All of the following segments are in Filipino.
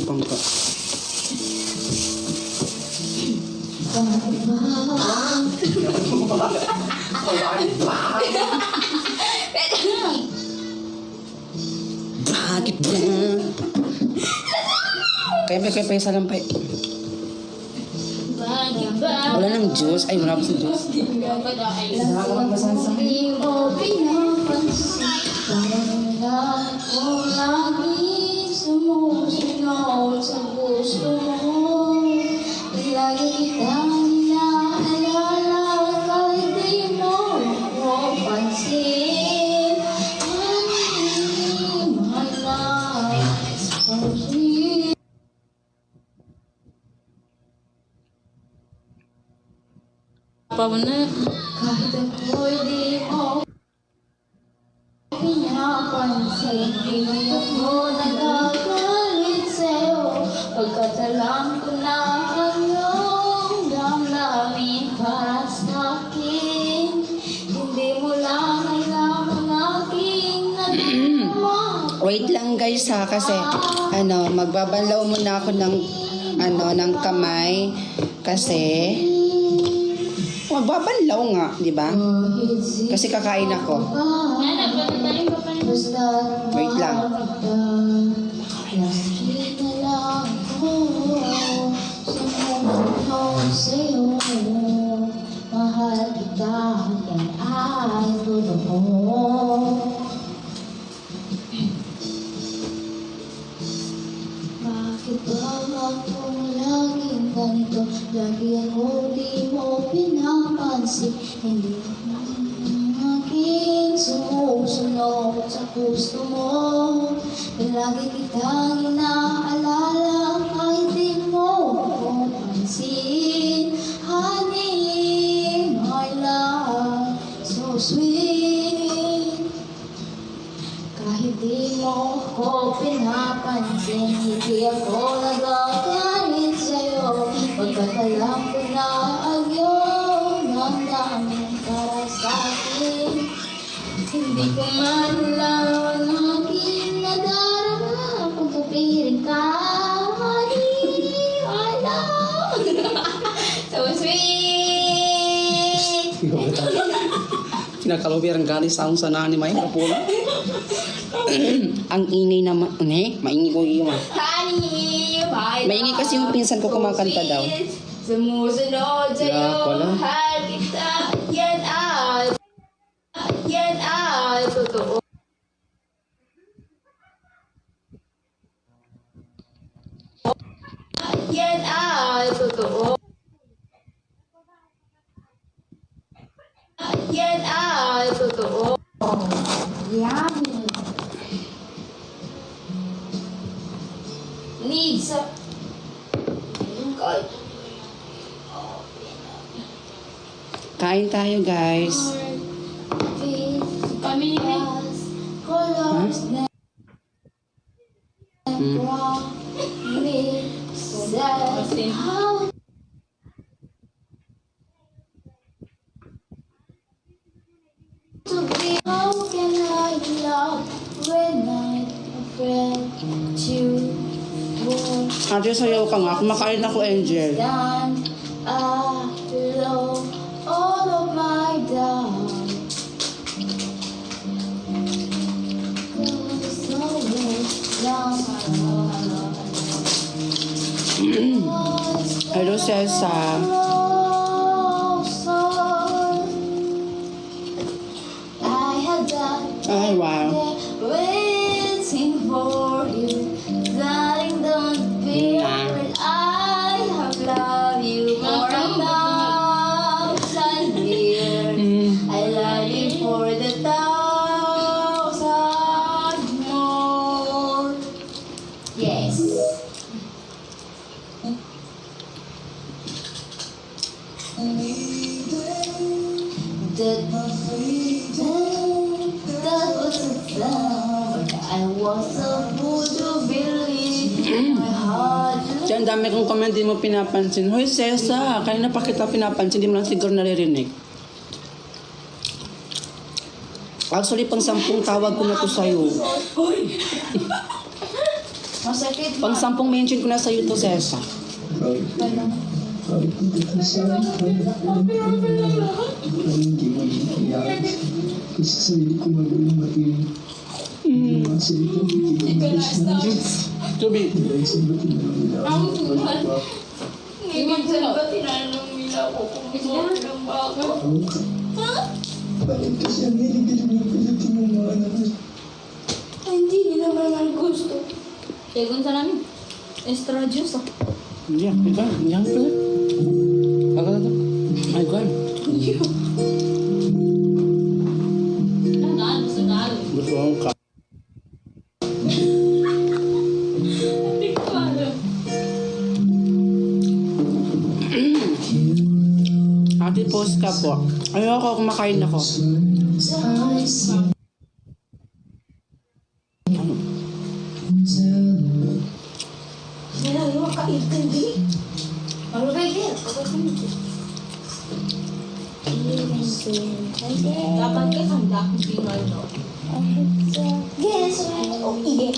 pangka. Bakit ba? Kaya isa lang pa. Bakit ba? Wala ng juice. Ay, wala pa sa juice. Hindi mo pinapansin. Parang lahat ko lagi sumusunod sa gusto mo. Lagi kitang inaalala kahit di mo ako pansin. Honey, my love, so sweet. Kahit ako'y di mo pinapansin, di ako nagagalit sa'yo. Pagkat alam ko na ang iyong damdamin para sa'kin. Hindi mo lang alam ang aking nadarama. Wait lang guys ha, kasi magbabanlaw muna ako ng kamay kasi magbabanlaw nga, di ba? Kasi kakain ako. Wait lang. Nasakit na lang ako sumusunod sa'yo. Mahal kita, yan ay totoo. Bakit ba ako laging ganito? Lagi ako di mo pinapansin. Hindi ako aking sumusunod sa gusto mo. Lagi kitang inaalala kahit di mo ako pansin. Honey, my love, so sweet. Kahit di mo ako pinapansin, hindi ako nagagalit sa'yo. Pagkat alam ko na ang iyong damdamin para sa'kin. Hindi ko man alam ang aking nadarama kung pupirin ka. Honey, I love. So sweet. Kinakalubiran galing sa akong sana ni May Kapula. Ang ingay naman. Maingi ko iyo man. Honey, my love. Maingi kasi yung pinsan ko kumakanta daw. Sumusunod sa'yo, Yeah, wala. mahal kita. Yan ay totoo. Yan ay totoo. Yan ay totoo. Yummy. Needs a... Kain tayo guys. Kami ni colors na how to be, how can I love when I'm afraid you won't Ate, sayaw ka nga. Kumakain ako, Angel. stand alone all of my doubt. Hello, Cesa. Ay, wow. Waiting for you, darling, don't be afraid. I have loved you more than years. I love you for the thousand more. Yes. That was a flower. I was a fool to believe my heart. Diyan, dami kong comment, di mo pinapansin. Hoy, Cesa, kanina pa kita pinapansin, di mo lang siguro naririnig. Actually, pang 10 tawag ko na to sa'yo. Masakit Pang 10 mention ko na sa'yo to, Sesa. Kasi sarili ko magaling matin. Yung mga salita, ikikilis na Tubi. dahil sa batin na nila. Ngayon sa ba tinanong nila ako kung gusto lang ba ako? Bakit kasi ang hilig-hilig ng pilitin ng mga anak na Ay, hindi nila naman gusto. Tegon sa namin. Extra juice ah. Hindi, ikaw. Yan pala. Ako na to. Ay, God. Naan, gusto na. Gusto akong ka. Hindi ko alam. Ate, post ka po. Ayoko, kumakain ako. Sila, yung makaintindi. Ano kayo din? Dapat ka handa kung pinal, no? Yes, right. Oh, yeah.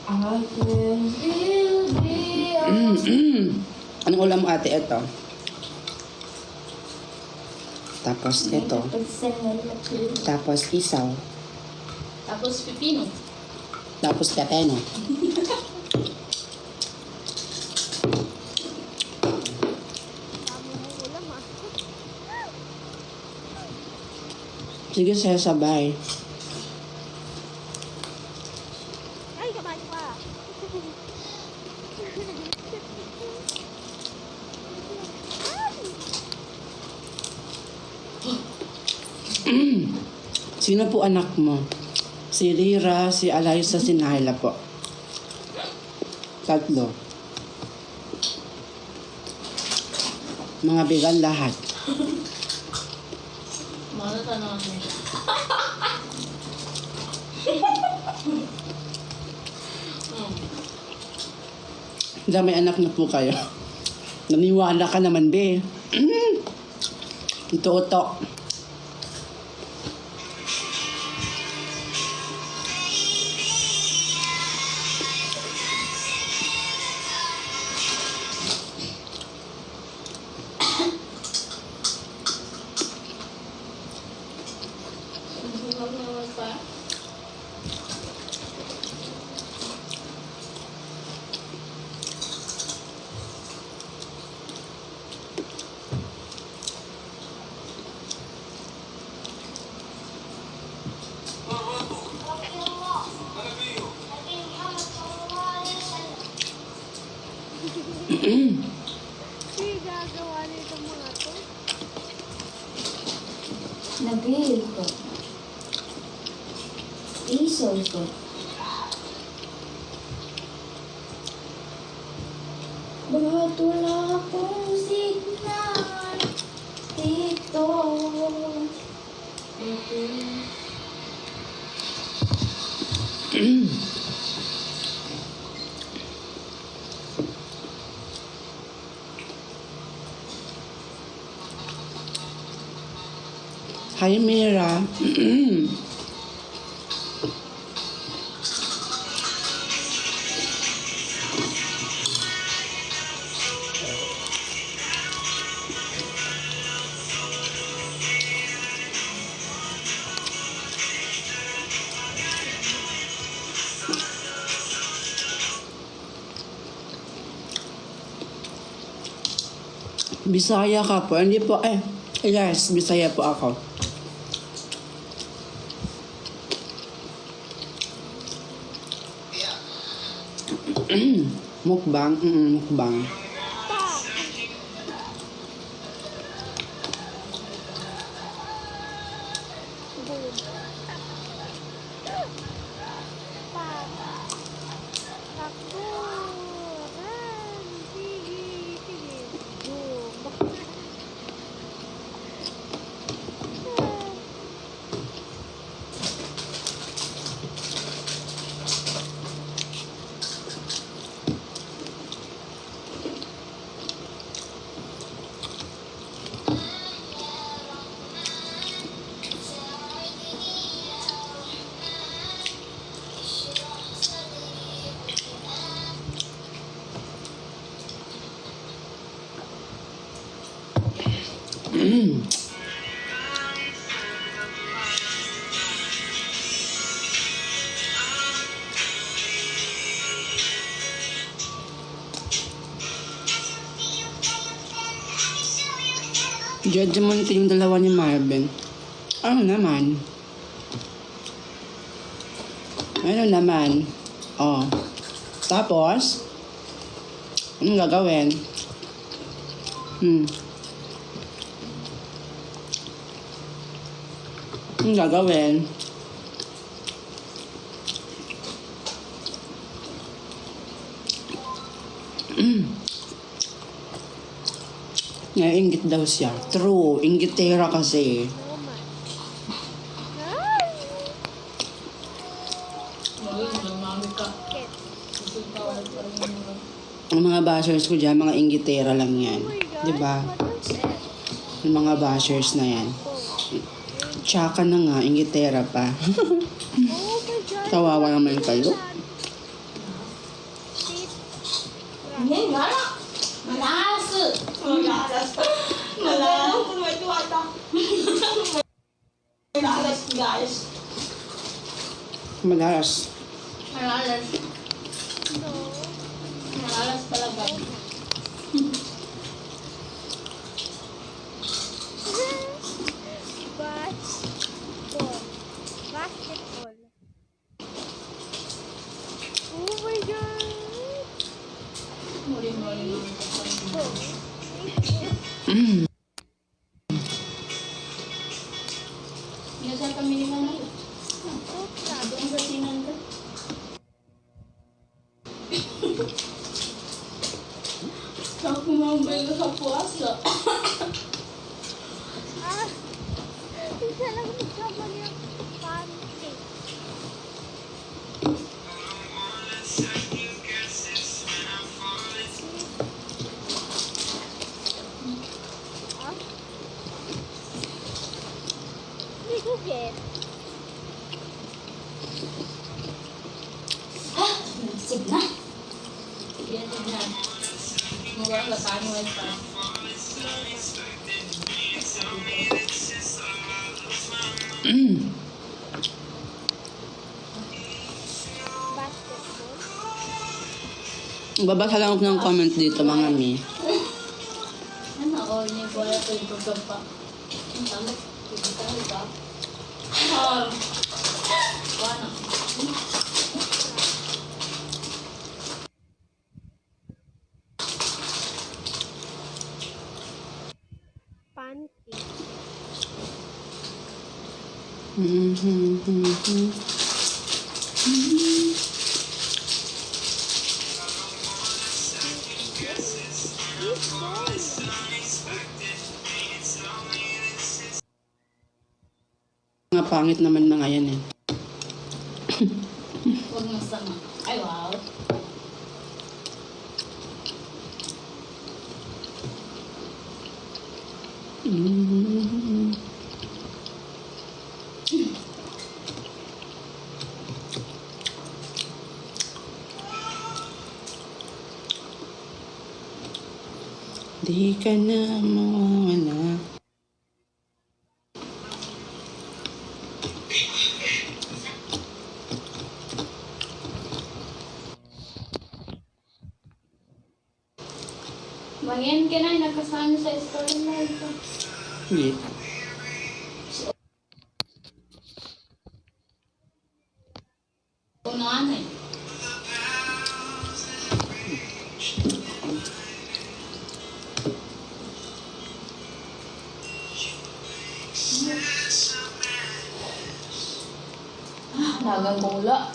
I can still be Anong ulam mo, ate? Ito. Tapos ito. Tapos isaw. Tapos pipino. Tapos pepeno. Sige, saya sabay. Ay, kamay pa. Sino po anak mo? Si Rira, si Alaysa, si Naila po. Tatlo. Mga bigan lahat. Mana tanong ako. May anak na po kayo. Naniwala ka naman, be. Ito, uto. Hindi gagawa nito mga to. Nabil ko. Isol ko. Bakit wala akong signal dito? Hi, Mira. Bisaya ka po. Hindi po, yes, Bisaya po ako. Mukbang, mukbang. Judge mo yung dalawa ni Marvin. Ano naman? Ano naman? Oh. Tapos, anong gagawin? Anong gagawin? Naiingit daw siya. True. Inggitera kasi. Ang mga bashers ko dyan, mga inggitera lang yan. Diba? Yung mga bashers na yan. Tsaka na nga, inggitera pa. Kawawa naman kayo. Hindi nga na. Malas. Malas. Malas. Malas, guys. Madalas. Malas. Malas talaga. Basketball. Oh my God. Muli-muli. Minsan kami ni Manay. Doon sa sinan ka. Ako mabay sa puasa. Isa lang nagkamali ang pancake. Hindi ko get. Sige na. Yan na. Mura ka tani wal pa. Basketball. Babasa lang ako ng comment dito, mga mi. Ano all ni wala to yung pagkampa. Ang tama. Kita ba? Wala. Pancake. Mga pangit naman mga yan eh. Huwag masama. Ay, wow. Di ka na mawala. Mangyan ka na, nakasama sa story na ito. Hindi. Unaan eh. Nagang bula.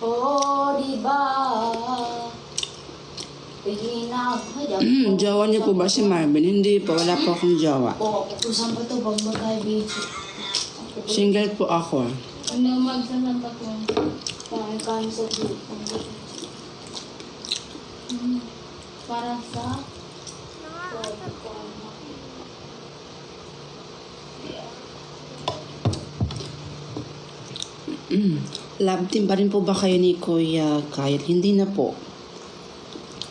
Oh, di ba? Jowa niyo po ba si Marvin? Hindi po, wala po akong jowa. Oo, kusan pa to pag magka-video. Single po ako. Ano magsasan pa to? Kaya sa video. Para sa... Love team pa rin po ba kayo ni Kuya Kyle? Hindi na po.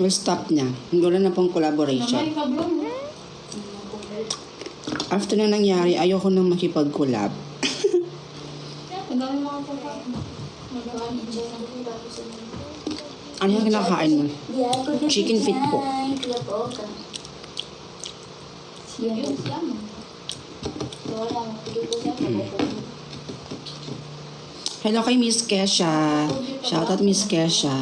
We'll stop niya. Wala na pong collaboration. After na nangyari, ayoko nang makipag-collab. Ano yung kinakain mo? Chicken feet po. Hello kay Miss Kesha. Shoutout Miss Kesha.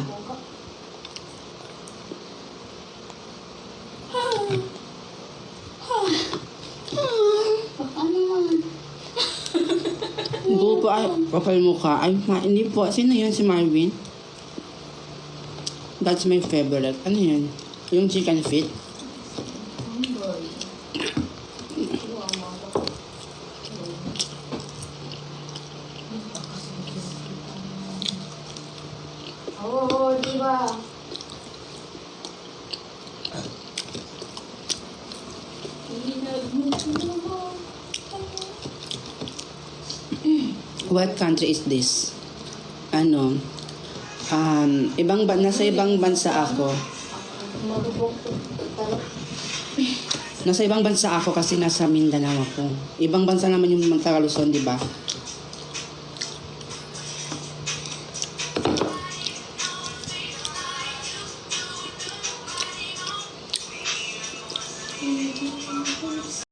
Buo po ay kapal mukha. Ay, hindi po. Sino yun si Marvin? That's my favorite. Ano yun? Yung chicken feet? Oo, di ba? What country is this? Ano? Nasa ibang bansa ako. Nasa ibang bansa ako kasi nasa Mindanao ako. Ibang bansa naman yung Taga Luzon, di ba?